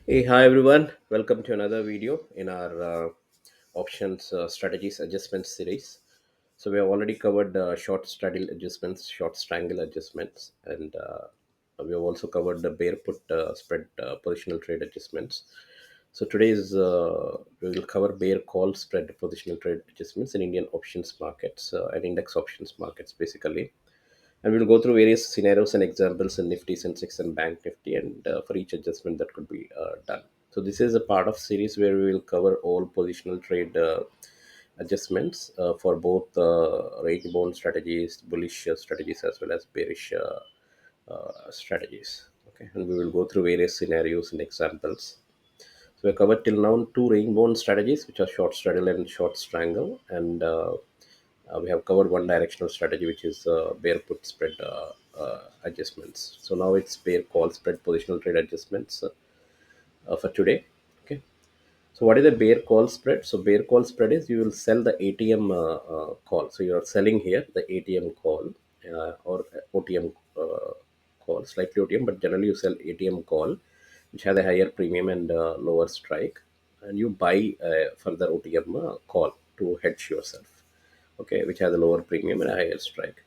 Hey, hi everyone. Welcome to another video in our options strategies adjustment series. So we have already covered short straddle adjustments, short strangle adjustments, and we have also covered the bear put spread positional trade adjustments. So today's we will cover bear call spread positional trade adjustments in Indian options markets and index options markets basically, and we'll go through various scenarios and examples in Nifty, Sensex, and Bank Nifty, and for each adjustment that could be done. So this is a part of series where we will cover all positional trade adjustments for both range bound strategies, bullish strategies, as well as bearish strategies. Okay, and we will go through various scenarios and examples. So we covered till now two range bound strategies, which are short straddle and short strangle, and we have covered one directional strategy, which is bear put spread adjustments. So now it's bear call spread positional trade adjustments for today. Okay. So what is a bear call spread? So bear call spread is you will sell the ATM call. So you are selling here the ATM call or OTM call, slightly OTM, but generally you sell ATM call, which has a higher premium and lower strike, and you buy further OTM call to hedge yourself. Okay, which has a lower premium and a higher strike.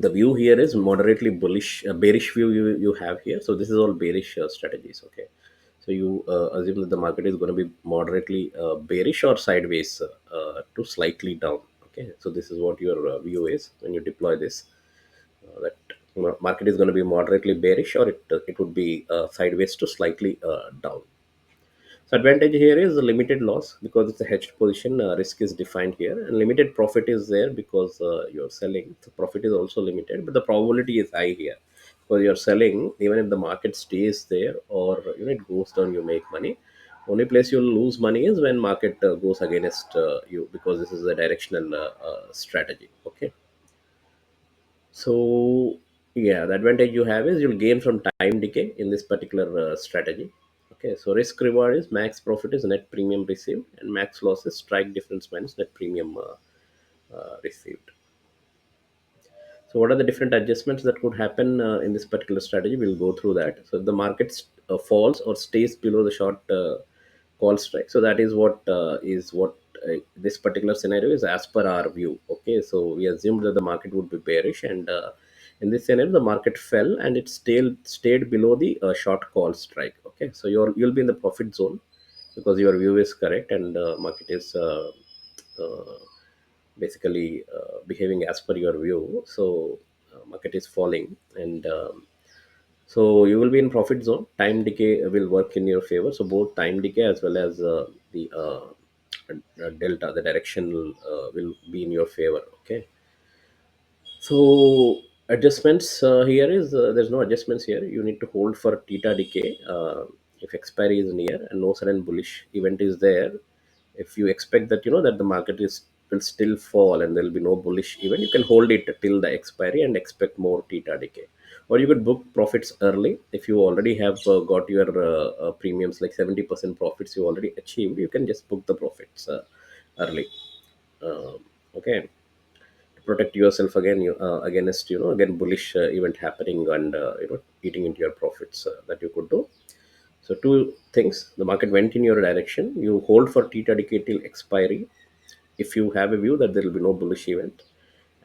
The view here is moderately bullish, bearish view you have here. So this is all bearish strategies. Okay, so you assume that the market is going to be moderately bearish or sideways to slightly down. Okay, so this is what your view is when you deploy this. That market is going to be moderately bearish, or it would be sideways to slightly down. So advantage here is the limited loss because it's a hedged position. Risk is defined here, and limited profit is there because you're selling. The profit is also limited, but the probability is high here because you're selling. Even if the market stays there or it goes down, you make money. Only place you'll lose money is when market goes against you, because this is a directional strategy. Okay, so yeah, the advantage you have is you'll gain from time decay in this particular strategy. Okay, so risk reward is max profit is net premium received, and max loss is strike difference minus net premium received. So what are the different adjustments that could happen in this particular strategy? We'll go through that. So if the market falls or stays below the short call strike, so that is what this particular scenario is as per our view. Okay, so we assumed that the market would be bearish, and in this scenario, the market fell and it stayed below the short call strike. Okay, so you'll be in the profit zone because your view is correct, and market is uh, basically behaving as per your view. So market is falling, and so you will be in profit zone. Time decay will work in your favor. So both time decay as well as the delta, the direction will be in your favor. Okay, so adjustments here is there's no adjustments here. You need to hold for theta decay if expiry is near and no sudden bullish event is there. If you expect that that the market is will still fall and there will be no bullish event, you can hold it till the expiry and expect more theta decay. Or you could book profits early if you already have got your premiums, like 70% profits you already achieved. You can just book the profits early. Okay, protect yourself again against again bullish event happening and eating into your profits that you could do. So two things: the market went in your direction, you hold for theta decay till expiry if you have a view that there will be no bullish event,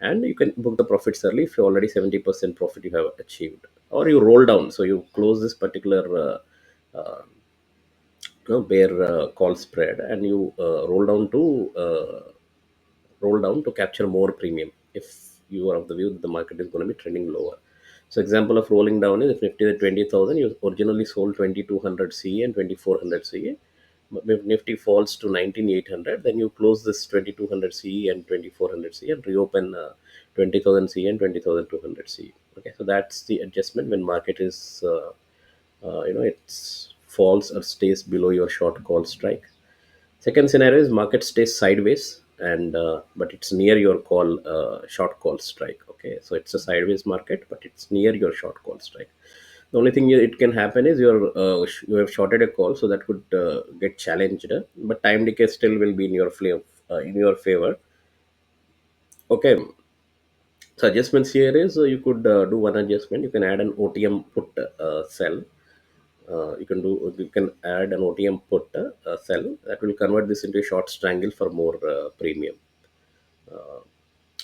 and you can book the profits early if you already 70% profit you have achieved, or you roll down. So you close this particular uh, bear call spread, and you roll down to capture more premium if you are of the view that the market is going to be trending lower. So example of rolling down is if Nifty is at 20,000, you originally sold 2200 CE and 2400 CE. But if Nifty falls to 19,800, then you close this 2200 CE and 2400 CE and reopen 20,000 CE and 20,200 CE. Okay, so that's the adjustment when market is it's falls or stays below your short call strike. Second scenario is market stays sideways, and but it's near your call short call strike. Okay, so it's a sideways market, but it's near your short call strike. The only thing it can happen is you have shorted a call, so that could get challenged. But time decay still will be in your in your favor. Okay, so adjustments here is you could do one adjustment. You can add an OTM put sell. you can add an OTM put sell that will convert this into a short strangle for more premium.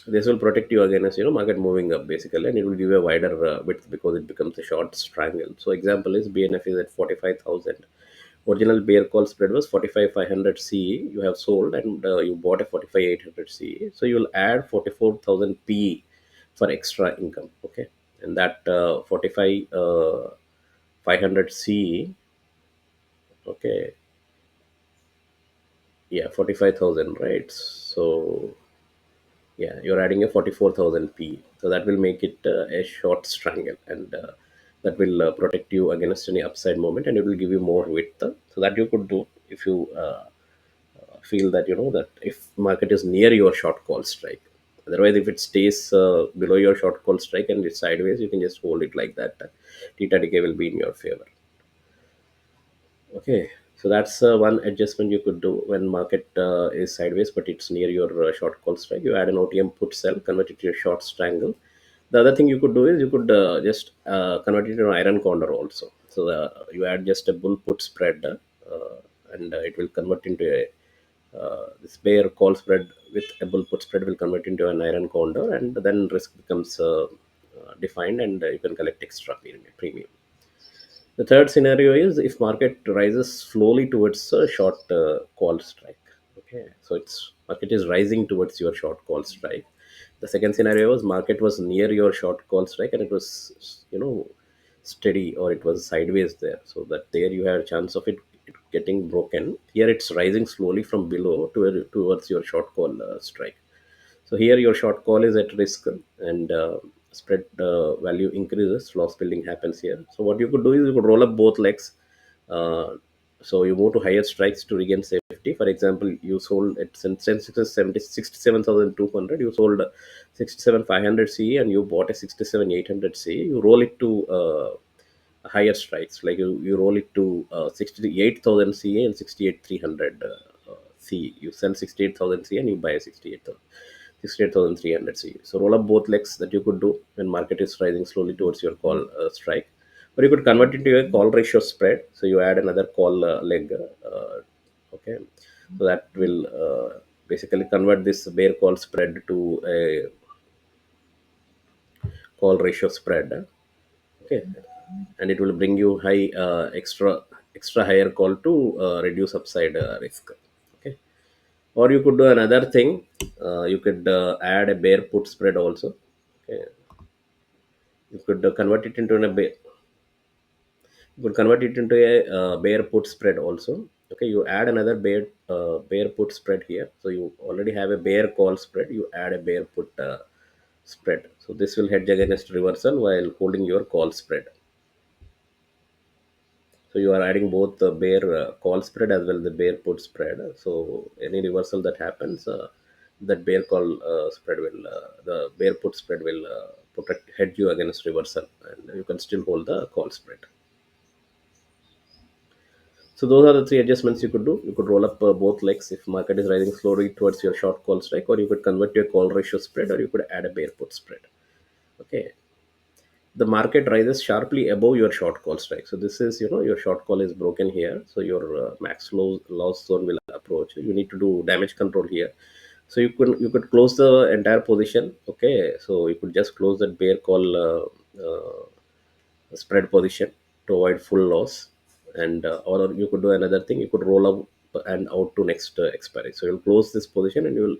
This will protect you against market moving up basically, and it will give you a wider width because it becomes a short strangle. So example is BNF is at 45,000. Original bear call spread was 45,500 CE. You have sold and you bought a 45,800 CE. So you will add 44,000 PE for extra income. Okay, and that 45 500 CE. Okay, yeah, 45,000, right? So yeah, you're adding a 44,000 P. So that will make it a short strangle, and that will protect you against any upside movement, and it will give you more width. So that you could do if you feel that that if market is near your short call strike. Otherwise, if it stays below your short call strike and it's sideways, you can just hold it like that. Theta decay will be in your favor. Okay, so that's one adjustment you could do when market is sideways, but it's near your short call strike. You add an OTM put sell, convert it to a short strangle. The other thing you could do is you could just convert it to an iron condor also. So you add just a bull put spread, and it will convert into a this bear call spread with a bull put spread will convert into an iron condor, and then risk becomes defined, and you can collect extra premium. The third scenario is if market rises slowly towards a short call strike. Okay, so it's market is rising towards your short call strike. The second scenario was market was near your short call strike and it was steady or it was sideways there. So that there you have a chance of it getting broken. Here it's rising slowly from below towards your short call strike. So here your short call is at risk, and spread value increases, loss building happens here. So what you could do is you could roll up both legs. Uh, so you move to higher strikes to regain safety. For example, you sold at since 67,200, you sold 67,500 CE and you bought a 67,800 CE. You roll it to higher strikes, like you roll it to 68,000 CA and 68,300 C. You sell 68,000 C and you buy a 68,300 C. So roll up both legs that you could do when market is rising slowly towards your call strike. Or you could convert it to a call ratio spread. So you add another call leg. Okay. So that will basically convert this bear call spread to a call ratio spread. Okay, and it will bring you high extra higher call to reduce upside risk. Okay, or you could do another thing. You could add a bear put spread also. Okay, you could convert it into a bear you could convert it into a bear put spread also. Okay, you add another bear put spread here. So you already have a bear call spread, you add a bear put spread. So this will hedge against reversal while holding your call spread. So you are adding both the bear call spread as well the bear put spread. So any reversal that happens, that bear call spread will the bear put spread will protect hedge you against reversal, and you can still hold the call spread. So those are the three adjustments you could do. You could roll up both legs if market is rising slowly towards your short call strike, or you could convert your call ratio spread, or you could add a bear put spread. Okay, the market rises sharply above your short call strike. So this is your short call is broken here. So your max loss zone will approach. You need to do damage control here. So you could close the entire position. Okay, so you could just close that bear call spread position to avoid full loss, and or you could do another thing. You could roll up and out to next expiry. So you'll close this position and you'll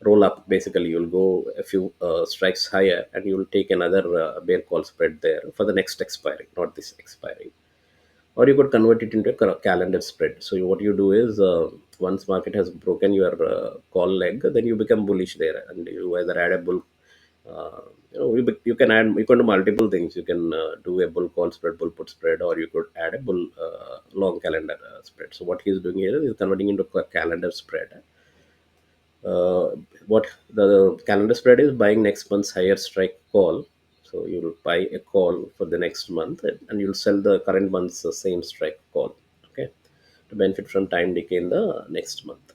roll up. Basically you'll go a few strikes higher and you'll take another bear call spread there for the next expiry, not this expiry. Or you could convert it into a calendar spread. So what you do is once market has broken your call leg, then you become bullish there, and you either add a bull. You can add, you can do multiple things. You can do a bull call spread, bull put spread, or you could add a bull long calendar spread. So what he's doing here is he's converting into a calendar spread. What the calendar spread is buying next month's higher strike call. So you'll buy a call for the next month, and you'll sell the current month's same strike call. Okay, to benefit from time decay in the next month.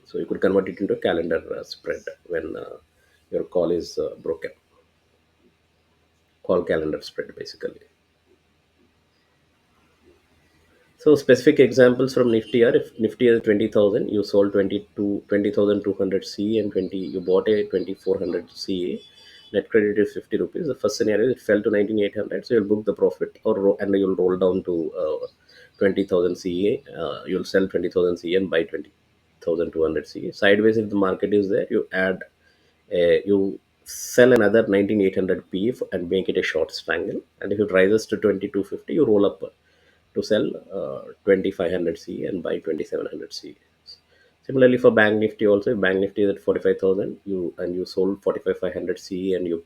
So you could convert it into a calendar spread when your call is broken. Call calendar spread basically. So specific examples from Nifty are, if Nifty is 20,000, you sold 20,200 C, and 20 you bought a 2,400 CA. Net credit is 50 rupees. The first scenario, it fell to 19,800, so you'll book the profit, and you'll roll down to 20,000 CA. You'll sell 20,000 CA and buy 20,200 CA. Sideways, if the market is there, you sell another 19,800 P and make it a short strangle. And if it rises to 2,250, you roll up to sell 2,500 C and buy 2,700 C. Similarly, for Bank Nifty also, if Bank Nifty is at 45,000, you sold 45,500 C and you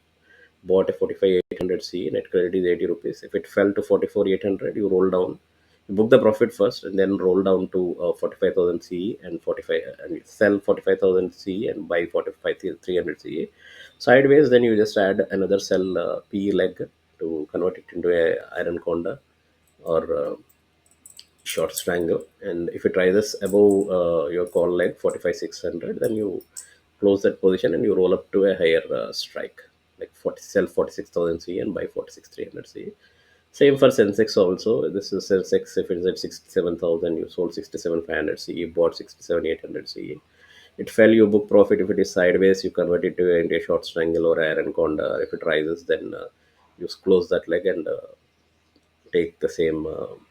bought a 45,800 C. Net credit is 80 rupees. If it fell to 44,800, you roll down. You book the profit first and then roll down to 45,000 C and 45 and sell 45,000 C and buy 45,300 C. Sideways, then you just add another sell P leg to convert it into a iron conda or short strangle. And if it rises above your call leg 45,600, then you close that position and you roll up to a higher strike, like 40, sell 46,000 C and buy 46,300 C. Same for Sensex also. This is Sensex. If it's at 67,000, you sold 67,500 C, you bought 67,800 C. It fell, you book profit. If it is sideways, you convert it to into a short strangle or iron conda. If it rises, then you close that leg and take the same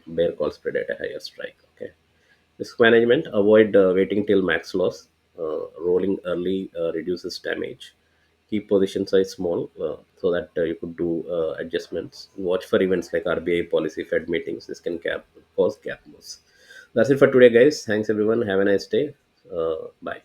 bear call spread at a higher strike. Okay. Risk management: avoid waiting till max loss. Rolling early reduces damage. Keep position size small so that you could do adjustments. Watch for events like RBI policy, Fed meetings. This can cause gap moves. That's it for today, guys. Thanks everyone. Have a nice day. Bye.